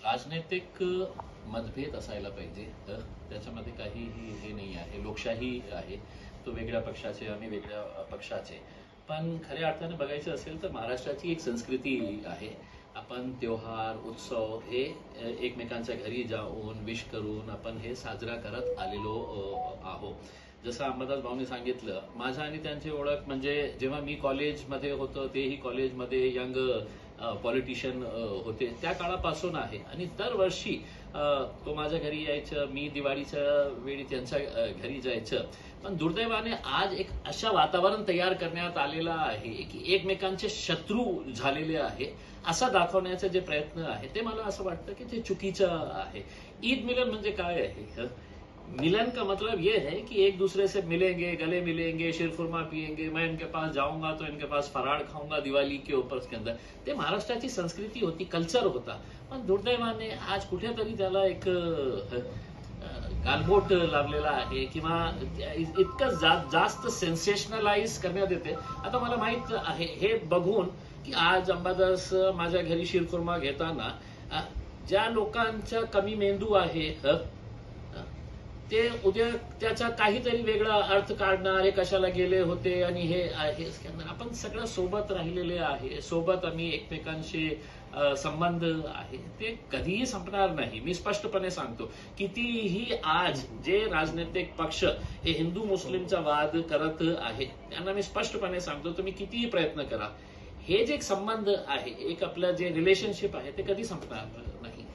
राजनैतिक मतभेद असायला पाहिजे. त्याच्यामध्ये काहीही हे नाही आहे. लोकशाही आहे. तो वेगळ्या पक्षाचे, आम्ही वेगळ्या पक्षाचे. पण खऱ्या अर्थाने बघायचं असेल तर महाराष्ट्राची एक संस्कृती आहे. आपण त्योहार, उत्सव हे एकमेकांच्या घरी जाऊन विश करून आपण हे साजरा करत आलेलो आहोत. जसं अंबादास भाऊंनी सांगितलं, माझ्या आणि त्यांची ओळख म्हणजे जेव्हा मी कॉलेजमध्ये होतो, तेही कॉलेजमध्ये यंग पॉलिटिशियन होते, त्या काळापासून आहे. आणि दरवर्षी तो माझ्या घरी यायचं, मी दिवाळीच्या वेळी त्यांच्या घरी जायचं. पण दुर्दैवाने आज एक अशा वातावरण तयार करण्यात आलेलं आहे की एकमेकांचे शत्रू झालेले आहे असं दाखवण्याचे जे प्रयत्न आहे ते मला असं वाटतं की ते चुकीचं आहे. ईद मिलन म्हणजे काय आहे? मिलन का मतलब ये है कि एक दूसरे से मिलेंगे, गले मिलेंगे, शीरखुरमा पिएंगे, मैं इनके पास जाऊंगा तो इनके पास फराळ खाऊंगा दिवाळी के ऊपर के अंदर. ते महाराष्ट्राची संस्कृती होती, कल्चर होता. पण दुर्दैवाने आज कुठेतरी त्याला एक गालबोट लावलेला आहे किंवा इतकं जास्त सेन्सेशनलाइज करण्यात येते. आता मला माहित आहे हे बघून की आज अंबादास माझ्या घरी शीरखुर्मा घेताना ज्या लोकांचा कमी मेंदू आहे ते उद्या त्याचा काहीतरी वेगळा अर्थ काढणार, हे कशाला गेले होते आणि हे आहे. आपण सगळं सोबत राहिलेले आहे, सोबत आम्ही एकमेकांशी संबंध आहे, ते कधीही संपणार नाही. मी स्पष्टपणे सांगतो, कितीही आज जे राजनैतिक पक्ष हे हिंदू मुस्लिमचा वाद करत आहे त्यांना मी स्पष्टपणे सांगतो, तुम्ही कितीही प्रयत्न करा, हे जे एक संबंध आहे, एक आपलं जे रिलेशनशिप आहे ते कधी संपणार नाही.